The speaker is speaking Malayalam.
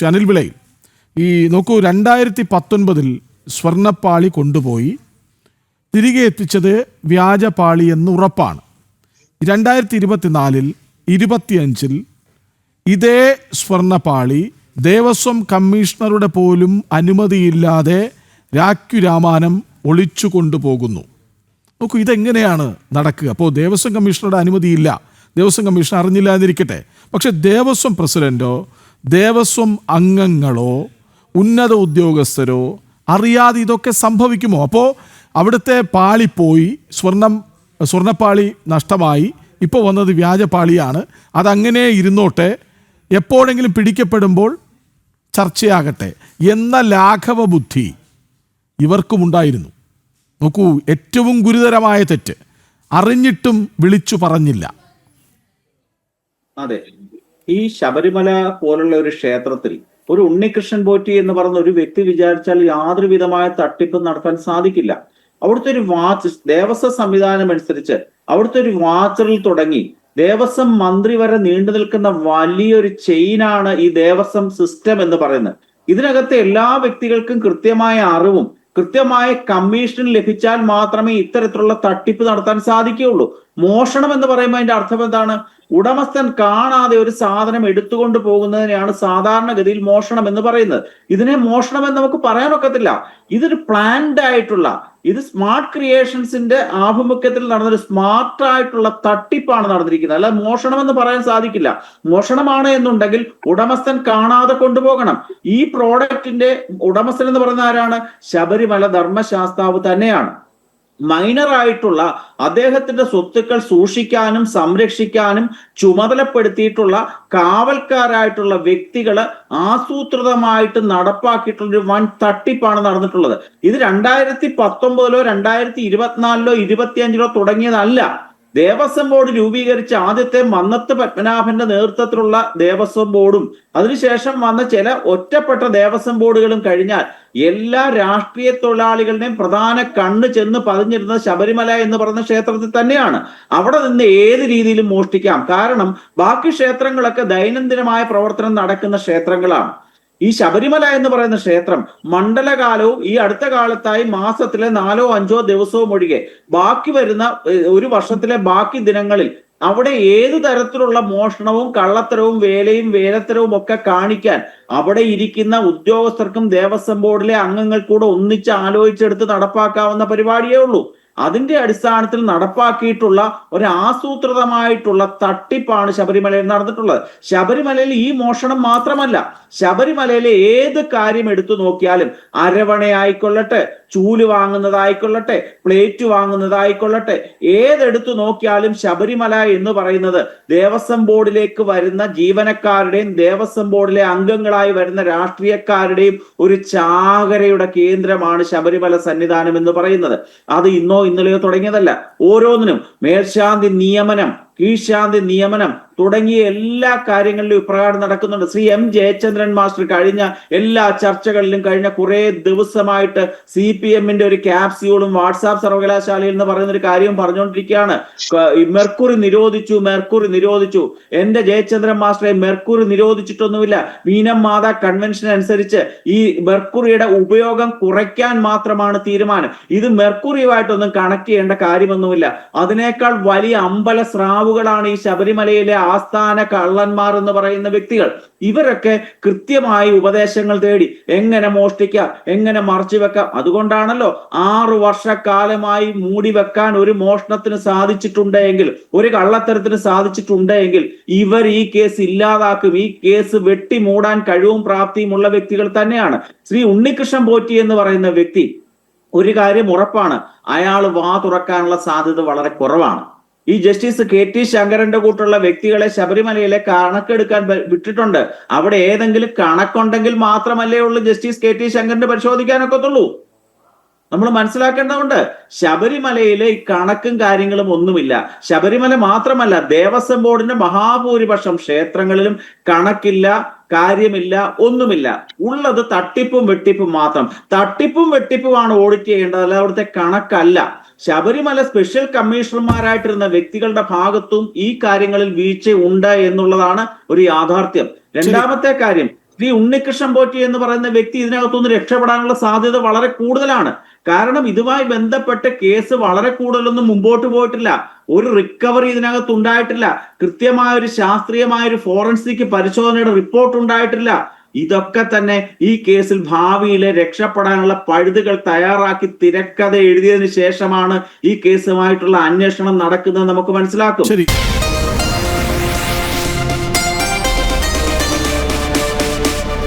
അനിൽ വിളയിൽ നോക്കൂ, 2019 സ്വർണ്ണപ്പാളി കൊണ്ടുപോയി തിരികെ എത്തിച്ചത് വ്യാജപാളി എന്ന് ഉറപ്പാണ്. 2024 25 ഇതേ സ്വർണ്ണപ്പാളി ദേവസ്വം കമ്മീഷണറുടെ പോലും അനുമതിയില്ലാതെ രാമാനം ഒളിച്ചു കൊണ്ടുപോകുന്നു. നോക്കൂ, ഇതെങ്ങനെയാണ് നടക്കുക? അപ്പോൾ ദേവസ്വം കമ്മീഷണറുടെ അനുമതിയില്ല, ദേവസ്വം കമ്മീഷൻ അറിഞ്ഞില്ല എന്നിരിക്കട്ടെ, പക്ഷെ ദേവസ്വം പ്രസിഡന്റോ ദേവസ്വം അംഗങ്ങളോ ഉന്നത ഉദ്യോഗസ്ഥരോ അറിയാതെ ഇതൊക്കെ സംഭവിക്കുമോ? അപ്പോൾ അവിടുത്തെ പാളിപ്പോയി, സ്വർണ്ണപ്പാളി നഷ്ടമായി, ഇപ്പോൾ വന്നത് വ്യാജപാളിയാണ്, അതങ്ങനെ ഇരുന്നോട്ടെ, എപ്പോഴെങ്കിലും പിടിക്കപ്പെടുമ്പോൾ ചർച്ചയാകട്ടെ എന്ന ലാഘവ ബുദ്ധി ഇവർക്കുമുണ്ടായിരുന്നു. നോക്കൂ, ഏറ്റവും ഗുരുതരമായ തെറ്റ്, അറിഞ്ഞിട്ടും വിളിച്ചു പറഞ്ഞില്ല. അതെ, ഈ ശബരിമല പോലുള്ള ഒരു ക്ഷേത്രത്തിൽ ഒരു ഉണ്ണികൃഷ്ണൻ പോറ്റി എന്ന് പറഞ്ഞ ഒരു വ്യക്തി വിചാരിച്ചാൽ യാതൊരു വിധമായ തട്ടിപ്പ് നടത്താൻ സാധിക്കില്ല. അവിടുത്തെ ഒരു വാച്ച്, ദേവസ്വം സംവിധാനം അനുസരിച്ച് അവിടുത്തെ ഒരു വാച്ചറിൽ തുടങ്ങി ദേവസ്വം മന്ത്രി വരെ നീണ്ടു നിൽക്കുന്ന വലിയൊരു ചെയിനാണ് ഈ ദേവസ്വം സിസ്റ്റം എന്ന് പറയുന്നത്. ഇതിനകത്തെ എല്ലാ വ്യക്തികൾക്കും കൃത്യമായ അറിവും കൃത്യമായ കമ്മീഷൻ ലഭിച്ചാൽ മാത്രമേ ഇത്തരത്തിലുള്ള തട്ടിപ്പ് നടത്താൻ സാധിക്കുകയുള്ളൂ. മോഷണം എന്ന് പറയുമ്പോൾ അതിന്റെ അർത്ഥം എന്താണ്? ഉടമസ്ഥൻ കാണാതെ ഒരു സാധനം എടുത്തുകൊണ്ട് പോകുന്നതിനെയാണ് സാധാരണഗതിയിൽ മോഷണം എന്ന് പറയുന്നത്. ഇതിനെ മോഷണം എന്ന് നമുക്ക് പറയാനൊക്കത്തില്ല. ഇതൊരു പ്ലാൻഡ് ആയിട്ടുള്ള, ഇത് സ്മാർട്ട് ക്രിയേഷൻസിന്റെ ആഭിമുഖ്യത്തിൽ നടന്നൊരു സ്മാർട്ടായിട്ടുള്ള തട്ടിപ്പാണ് നടന്നിരിക്കുന്നത്. അല്ല, മോഷണം എന്ന് പറയാൻ സാധിക്കില്ല. മോഷണമാണ് എന്നുണ്ടെങ്കിൽ ഉടമസ്ഥൻ കാണാതെ കൊണ്ടുപോകണം. ഈ പ്രോഡക്റ്റിന്റെ ഉടമസ്ഥൻ എന്ന് പറയുന്ന ആരാണ്? ശബരിമല ധർമ്മശാസ്താവ് തന്നെയാണ്. മൈനറായിട്ടുള്ള അദ്ദേഹത്തിന്റെ സ്വത്തുക്കൾ സൂക്ഷിക്കാനും സംരക്ഷിക്കാനും ചുമതലപ്പെടുത്തിയിട്ടുള്ള കാവൽക്കാരായിട്ടുള്ള വ്യക്തികള് ആസൂത്രിതമായിട്ട് നടപ്പാക്കിയിട്ടുള്ള ഒരു വൻ തട്ടിപ്പാണ് നടന്നിട്ടുള്ളത്. ഇത് 2019 2024 25 തുടങ്ങിയതല്ല. ദേവസ്വം ബോർഡ് രൂപീകരിച്ച ആദ്യത്തെ മന്നത്ത് പത്മനാഭന്റെ നേതൃത്വത്തിലുള്ള ദേവസ്വം ബോർഡും അതിനുശേഷം വന്ന ചില ഒറ്റപ്പെട്ട ദേവസ്വം ബോർഡുകളും കഴിഞ്ഞാൽ എല്ലാ രാഷ്ട്രീയ തൊഴിലാളികളുടെയും പ്രധാന കണ്ണ് ചെന്ന് പതിഞ്ഞിരുന്നത് ശബരിമല എന്ന് പറയുന്ന ക്ഷേത്രത്തിൽ തന്നെയാണ്. അവിടെ നിന്ന് ഏത് രീതിയിലും മോഷ്ടിക്കാം. കാരണം ബാക്കി ക്ഷേത്രങ്ങളൊക്കെ ദൈനംദിനമായ പ്രവർത്തനം നടക്കുന്ന ക്ഷേത്രങ്ങളാണ്. ഈ ശബരിമല എന്ന് പറയുന്ന ക്ഷേത്രം മണ്ഡലകാലവും ഈ അടുത്ത കാലത്തായി മാസത്തിലെ 4 5 ദിവസവും ഒഴികെ ബാക്കി വരുന്ന ഒരു വർഷത്തിലെ ബാക്കി ദിനങ്ങളിൽ അവിടെ ഏതു തരത്തിലുള്ള മോഷണവും കള്ളത്തരവും വേലത്തരവും ഒക്കെ കാണിക്കാൻ അവിടെ ഇരിക്കുന്ന ഉദ്യോഗസ്ഥർക്കും ദേവസ്വം ബോർഡിലെ അംഗങ്ങൾ കൂടെ ഒന്നിച്ച് ആലോചിച്ചെടുത്ത് നടപ്പാക്കാവുന്ന പരിപാടിയേ ഉള്ളൂ. അതിന്റെ അടിസ്ഥാനത്തിൽ നടപ്പാക്കിയിട്ടുള്ള ഒരു ആസൂത്രിതമായിട്ടുള്ള തട്ടിപ്പാണ് ശബരിമലയിൽ നടന്നിട്ടുള്ളത്. ശബരിമലയിൽ ഈ മോഷണം മാത്രമല്ല, ശബരിമലയിലെ ഏത് കാര്യം എടുത്തു നോക്കിയാലും അരവണയായിക്കൊള്ളട്ടെ, ചൂല് വാങ്ങുന്നതായിക്കൊള്ളട്ടെ, പ്ലേറ്റ് വാങ്ങുന്നതായിക്കൊള്ളട്ടെ, ഏതെടുത്തു നോക്കിയാലും ശബരിമല എന്ന് പറയുന്നത് ദേവസ്വം ബോർഡിലേക്ക് വരുന്ന ജീവനക്കാരുടെയും ദേവസ്വം ബോർഡിലെ അംഗങ്ങളായി വരുന്ന രാഷ്ട്രീയക്കാരുടെയും ഒരു ചാകരയുടെ കേന്ദ്രമാണ് ശബരിമല സന്നിധാനം എന്ന് പറയുന്നത്. അത് ഇന്നലെയോ തുടങ്ങിയതല്ല. ഓരോന്നിനും മേൽശാന്തി നിയമനം, കീഴ്ശാന്തി നിയമനം തുടങ്ങിയ എല്ലാ കാര്യങ്ങളിലും ഇപ്രകാരം നടക്കുന്നുണ്ട്. ശ്രീ എം ജയചന്ദ്രൻ മാസ്റ്റർ കഴിഞ്ഞ എല്ലാ ചർച്ചകളിലും കഴിഞ്ഞ കുറെ ദിവസമായിട്ട് CPM-ന്റെ ഒരു ക്യാപ്സ്യൂളും വാട്സാപ്പ് സർവകലാശാലയിൽ എന്ന് പറയുന്ന ഒരു കാര്യവും പറഞ്ഞുകൊണ്ടിരിക്കുകയാണ്. മെർക്കുറി നിരോധിച്ചു. എന്റെ ജയചന്ദ്രൻ മാസ്റ്ററെ, മെർക്കുറി നിരോധിച്ചിട്ടൊന്നുമില്ല. മീനം മാതാ കൺവെൻഷൻ അനുസരിച്ച് ഈ മെർക്കുറിയുടെ ഉപയോഗം കുറയ്ക്കാൻ മാത്രമാണ് തീരുമാനം. ഇത് മെർക്കുറിയുമായിട്ടൊന്നും കണക്ട് ചെയ്യേണ്ട കാര്യമൊന്നുമില്ല. അതിനേക്കാൾ വലിയ അമ്പല സ്രാവുകളാണ് ഈ ശബരിമലയിലെ ആസ്ഥാന കള്ളന്മാർ എന്ന് പറയുന്ന വ്യക്തികൾ. ഇവരൊക്കെ കൃത്യമായി ഉപദേശങ്ങൾ തേടി എങ്ങനെ മോഷ്ടിക്കാം, എങ്ങനെ മറച്ചു വെക്കാം. അതുകൊണ്ടാണല്ലോ 6 വർഷക്കാലമായി മൂടി വെക്കാൻ ഒരു മോഷണത്തിന് സാധിച്ചിട്ടുണ്ടെങ്കിൽ, ഒരു കള്ളത്തരത്തിന് സാധിച്ചിട്ടുണ്ടെങ്കിൽ ഇവർ ഈ കേസ് ഇല്ലാതാക്കും. ഈ കേസ് വെട്ടി മൂടാൻ കഴിവും പ്രാപ്തിയും ഉള്ള വ്യക്തികൾ തന്നെയാണ്. ശ്രീ ഉണ്ണികൃഷ്ണൻ പോറ്റി എന്ന് പറയുന്ന വ്യക്തി, ഒരു കാര്യം ഉറപ്പാണ്, അയാൾ വാ തുറക്കാനുള്ള സാധ്യത വളരെ കുറവാണ്. ഈ ജസ്റ്റിസ് KT ശങ്കരന്റെ കൂട്ടുള്ള വ്യക്തികളെ ശബരിമലയിലെ കണക്കെടുക്കാൻ വിട്ടിട്ടുണ്ട്. അവിടെ ഏതെങ്കിലും കണക്കുണ്ടെങ്കിൽ മാത്രമല്ലേ ഉള്ളൂ ജസ്റ്റിസ് KT ശങ്കരന് പരിശോധിക്കാനൊക്കത്തുള്ളൂ. നമ്മൾ മനസ്സിലാക്കേണ്ടതുണ്ട്. ശബരിമലയിലെ ഈ കണക്കും കാര്യങ്ങളും ഒന്നുമില്ല. ശബരിമല മാത്രമല്ല, ദേവസ്വം ബോർഡിന്റെ മഹാഭൂരിപക്ഷം ക്ഷേത്രങ്ങളിലും കണക്കില്ല, കാര്യമില്ല, ഒന്നുമില്ല. ഉള്ളത് തട്ടിപ്പും വെട്ടിപ്പും മാത്രം. തട്ടിപ്പും വെട്ടിപ്പുമാണ് ഓഡിറ്റ് ചെയ്യേണ്ടത്, അല്ല അവിടുത്തെ കണക്കല്ല. ശബരിമല സ്പെഷ്യൽ കമ്മീഷണർമാരായിട്ടിരുന്ന വ്യക്തികളുടെ ഭാഗത്തും ഈ കാര്യങ്ങളിൽ വീഴ്ച ഉണ്ട് എന്നുള്ളതാണ് ഒരു യാഥാർത്ഥ്യം. രണ്ടാമത്തെ കാര്യം, ശ്രീ ഉണ്ണികൃഷ്ണൻ പോറ്റി എന്ന് പറയുന്ന വ്യക്തി ഇതിനകത്തുനിന്ന് രക്ഷപ്പെടാനുള്ള സാധ്യത വളരെ കൂടുതലാണ്. കാരണം ഇതുമായി ബന്ധപ്പെട്ട് കേസ് വളരെ കൂടുതലൊന്നും മുമ്പോട്ട് പോയിട്ടില്ല. ഒരു റിക്കവറി ഇതിനകത്ത് ഉണ്ടായിട്ടില്ല. കൃത്യമായ ഒരു ശാസ്ത്രീയമായ ഒരു ഫോറൻസിക് പരിശോധനയുടെ റിപ്പോർട്ട് ഉണ്ടായിട്ടില്ല. ഇതൊക്കെ തന്നെ ഈ കേസിൽ ഭാവിയിലെ രക്ഷപ്പെടാനുള്ള പഴുതുകൾ തയ്യാറാക്കി തിരക്കഥ എഴുതിയതിനു ശേഷമാണ് ഈ കേസുമായിട്ടുള്ള അന്വേഷണം നടക്കുന്നത് നമുക്ക് മനസ്സിലാക്കും. ശരി.